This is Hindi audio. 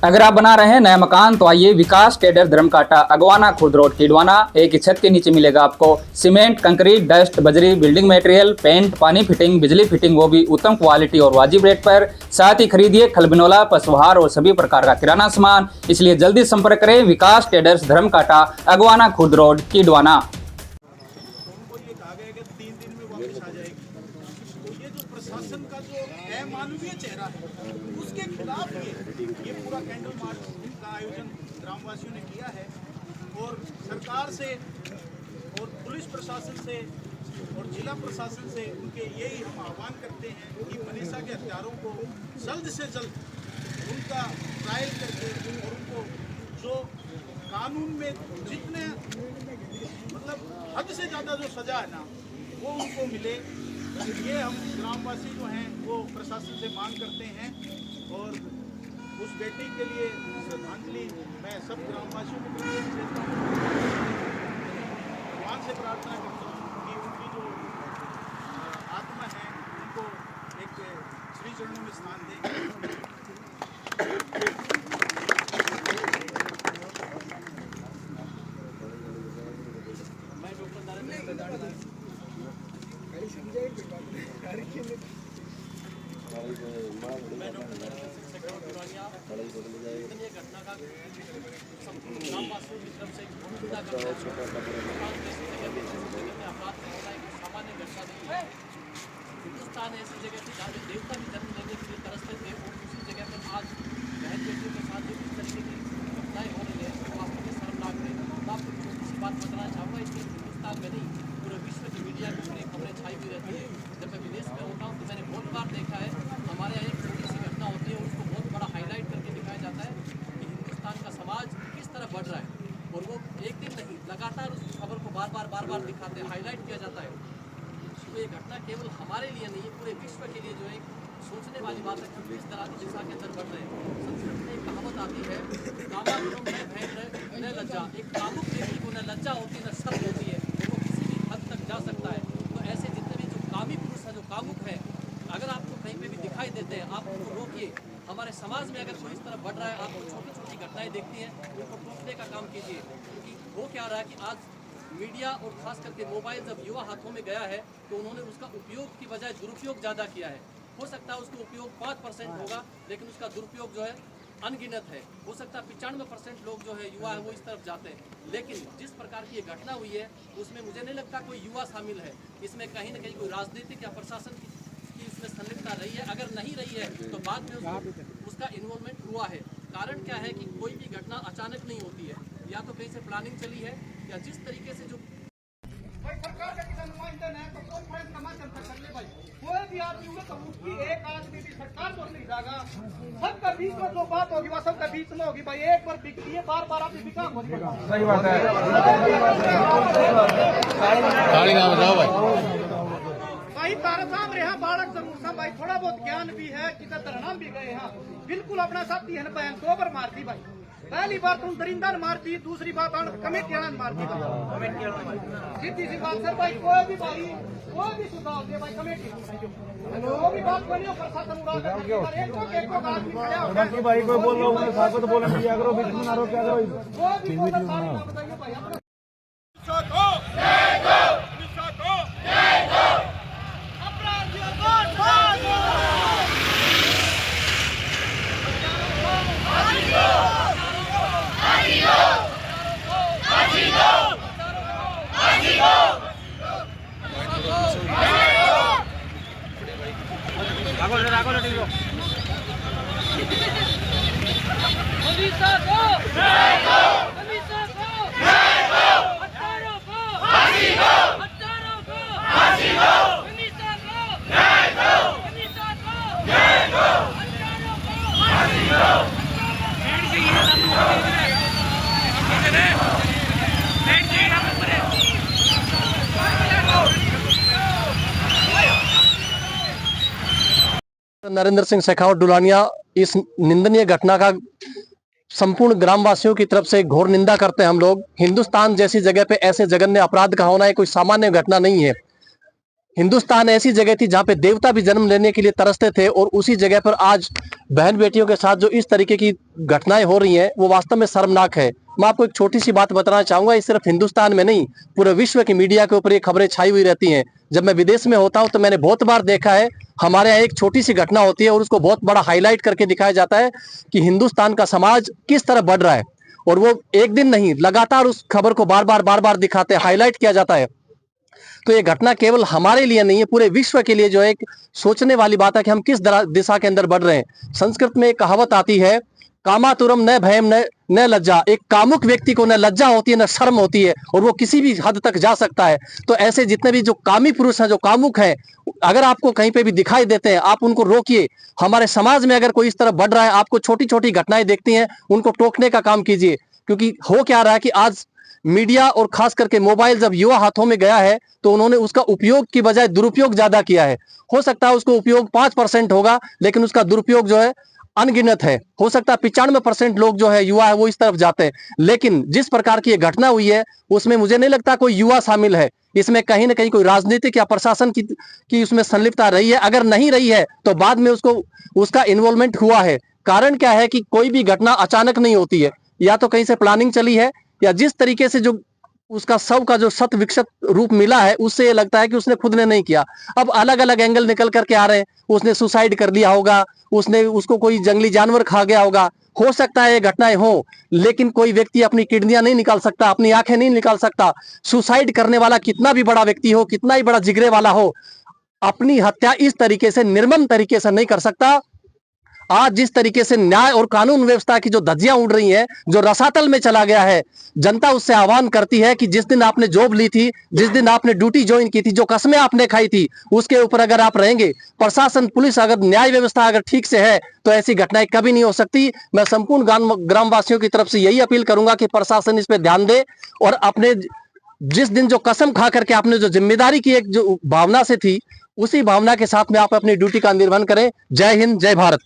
अगर आप बना रहे हैं नया मकान तो आइए विकास ट्रेडर्स धर्मकाटा अगवाना खुर्द रोड किडवाना। एक ही छत के नीचे मिलेगा आपको सीमेंट, कंक्रीट, डस्ट, बजरी, बिल्डिंग मटेरियल, पेंट, पानी फिटिंग, बिजली फिटिंग, वो भी उत्तम क्वालिटी और वाजिब रेट पर। साथ ही खरीदिए खलबिनोला, पशुहार और सभी प्रकार का किराना सामान। इसलिए जल्दी संपर्क करें विकास ट्रेडर्स धर्मकाटा अगवाना खुर्द रोड किडवाना। प्रशासन का जो अमानवीय चेहरा है उसके खिलाफ ये पूरा कैंडल मार्च का आयोजन ग्रामवासियों ने किया है और सरकार से और पुलिस प्रशासन से और जिला प्रशासन से उनके यही हम आह्वान करते हैं कि मनीषा के हत्यारों को जल्द से जल्द उनका ट्रायल करके और उनको जो कानून में जितने मतलब हद से ज़्यादा जो सजा है ना वो उनको मिले। ये हम ग्रामवासी जो हैं वो प्रशासन से मांग करते हैं और उस बेटी के लिए श्रद्धांजलि मैं सब ग्रामवासियों को देता हूँ। भगवान से प्रार्थना करता हूँ कि उनकी जो आत्मा है उनको एक श्री चरणों में स्थान दें। घटना का संपूर्ण ग्रामवासियों की तरफ से अपराध होना एक सामान्य घटना नहीं है। हिंदुस्तान ऐसी जगह थी जहाँ देवता भी जन्म लेने के लिए तरसते थे और उसी जगह पर आज बहन बेटियों के साथ जो इस तरीके की घटनाएं हो रही है वो आपको शर्मनाक है। मैं आपको किसी बात बताना चाहूँगा, इसलिए हिंदुस्तान में नहीं पूरे विश्व की मीडिया में पूरी खबरें छाई हुई रहती है। जब मैं विदेश में होता हूँ तो मैंने बहुत बार देखा है हमारे यहाँ एक छोटी सी घटना होती है उसको बहुत बड़ा हाईलाइट करके दिखाया जाता है कि हिंदुस्तान का समाज किस तरह बढ़ रहा है और वो एक दिन नहीं लगातार उस खबर को बार बार दिखाते हैं, हाईलाइट किया जाता है। तो ये घटना केवल हमारे लिए नहीं है, पूरे विश्व के लिए जो एक सोचने वाली बात है कि किस तरह की दिशा के अंदर बढ़ रहे हैं। संस्कृत में एक कहावत आती है कामाग्रम में भय न लज्जा। एक कामुक व्यक्ति को न लज्जा होती न शर्म होती है, वो किसी भी हद तक जा सकता है। तो ऐसे जितने भी जो कामी पुरुष है, जो कामुक है, अगर आपको कहीं पे भी दिखाई देते हैं आप उनको रोकिए। हमारे समाज में अगर कोई इस तरह बढ़ रहा है, आपको छोटी छोटी घटनाएं देखती हैं उनको रोकने का काम कीजिए। क्योंकि हो क्या रहा है कि आज मीडिया और खास करके मोबाइल जब युवा हाथों में गया है तो उन्होंने उसका उपयोग की बजाय दुरुपयोग ज़्यादा किया है। हो सकता है उसका उपयोग 5% होगा लेकिन उसका दुरुपयोग जो है अनगिनत है। हो सकता है 95% लोग जो है युवा है वो इस तरफ जाते हैं। लेकिन जिस प्रकार की ये घटना हुई है उसमें मुझे नहीं लगता कोई युवा शामिल है। इसमें कहीं ना कहीं कोई राजनीतिक या प्रशासन की इसमें संलिप्तता रही है। अगर नहीं रही है तो बाद में उसका इन्वॉल्वमेंट हुआ है। कारण क्या है कि कोई भी घटना अचानक नहीं होती है, या तो कहीं से प्लानिंग चली है या जिस तरीके से जो सरकार का किसान नुमाइंदा है तो कॉन्फ्रेंस का माध्यम से कर ले भाई। कोई भी आदमी हुआ तो उसकी एक आदमी भी सरकार को नहीं जाएगा। सबका बीच में जो बात होगी वह सबका बीच में होगी भाई। एक बार बिकती है बार आप बिका। सही बात है भाई। तारा साहब रहा बालक जरूर सा भाई, थोड़ा बहुत ज्ञान भी है कि धरना भी गए हैं बिल्कुल अपना साथी है बहन 2 बार मार दी भाई। पहली बार तुम दरिंदा मार दी, दूसरी बात कमेटी मार दी। सीधी सी बात सर भाई, कोई भी सुधार दे भाई कमेटी भी बात बनी प्रशासन भाई कोई बोल रहा हूँ तो बोलने दिया करो, बीच में ना रो क्या करो। नरेंद्र सिंह शेखावत डुलानिया इस निंदनीय घटना का संपूर्ण ग्रामवासियों की तरफ से घोर निंदा करते हैं हम लोग। हिंदुस्तान जैसी जगह पे ऐसे जघन्य अपराध का होना है कोई सामान्य घटना नहीं है। हिंदुस्तान ऐसी जगह थी जहां पे देवता भी जन्म लेने के लिए तरसते थे, और उसी जगह पर आज बहन बेटियों के साथ जो इस तरीके की घटनाएं हो रही हैं वो वास्तव में शर्मनाक है। मैं आपको एक छोटी सी बात बताना चाहूंगा, ये सिर्फ हिंदुस्तान में नहीं, पूरे विश्व की मीडिया के ऊपर ये खबरें छाई हुई रहती हैं। जब मैं विदेश में होता हूं तो मैंने बहुत बार देखा है, हमारे यहाँ एक छोटी सी घटना होती है और उसको बहुत बड़ा हाईलाइट करके दिखाया जाता है कि हिंदुस्तान का समाज किस तरह बढ़ रहा है, और वो एक दिन नहीं, लगातार उस खबर को बार बार दिखाते हैं, हाईलाइट किया जाता है। तो ये घटना केवल हमारे लिए नहीं है, पूरे विश्व के लिए जो है एक सोचने वाली बात है कि हम किस दिशा के अंदर बढ़ रहे हैं। संस्कृत में एक कहावत आती है, कामातुरम न भयम न लज्जा। एक कामुक व्यक्ति को न लज्जा होती है न शर्म होती है, और वो किसी भी हद तक जा सकता है। तो ऐसे जितने भी जो कामी पुरुष हैं, जो कामुक हैं, अगर आपको कहीं पे भी दिखाई देते हैं, आप उनको रोकिए। हमारे समाज में अगर कोई इस तरह बढ़ रहा है, आपको छोटी छोटी घटनाएं देखती हैं, उनको टोकने का काम कीजिए। क्योंकि हो क्या रहा है कि आज मीडिया और खास करके मोबाइल जब युवा हाथों में गया है, तो उन्होंने उसका उपयोग की बजाय दुरुपयोग ज्यादा किया है। हो सकता है उसको उपयोग 5% होगा, लेकिन उसका दुरुपयोग जो है अनगिनत है। हो सकता है 95% लोग जो है युवा है वो इस तरफ जाते हैं। लेकिन जिस प्रकार की ये घटना हुई है, उसमें मुझे नहीं लगता कोई युवा शामिल है। इसमें कहीं ना कहीं कोई राजनीतिक या प्रशासन की उसमें संलिप्तता रही है। अगर नहीं रही है तो बाद में उसका इन्वॉल्वमेंट हुआ है। कारण क्या है कि कोई भी घटना अचानक नहीं होती है, या तो कहीं से प्लानिंग चली है, या जिस तरीके से जो उसका शव का जो शत विकसित रूप मिला है, उससे ये लगता है कि उसने खुद ने नहीं किया। अब अलग अलग एंगल निकल करके आ रहे हैं, उसने सुसाइड कर लिया होगा, उसको कोई जंगली जानवर खा गया होगा। हो सकता है ये घटनाएं हो, लेकिन कोई व्यक्ति अपनी किडनियां नहीं निकाल सकता, अपनी आंखें नहीं निकाल सकता। सुसाइड करने वाला कितना भी बड़ा व्यक्ति हो, कितना ही बड़ा जिगरे वाला हो, अपनी हत्या इस तरीके से, निर्मम तरीके से नहीं कर सकता। आज जिस तरीके से न्याय और कानून व्यवस्था की जो धज्जियां उड़ रही हैं, जो रसातल में चला गया है, जनता उससे आह्वान करती है कि जिस दिन आपने जॉब ली थी, जिस दिन आपने ड्यूटी ज्वाइन की थी, जो कस्में आपने खाई थी, उसके ऊपर अगर आप रहेंगे, प्रशासन, पुलिस, अगर न्याय व्यवस्था अगर ठीक से है, तो ऐसी घटनाएं कभी नहीं हो सकती। मैं संपूर्ण ग्रामवासियों की तरफ से यही अपील करूंगा कि प्रशासन इस पर ध्यान दे, और अपने जिस दिन जो कसम खा करके आपने जो जिम्मेदारी की एक जो भावना से थी, उसी भावना के साथ में आप अपनी ड्यूटी का निर्वहन करें। जय हिंद, जय भारत।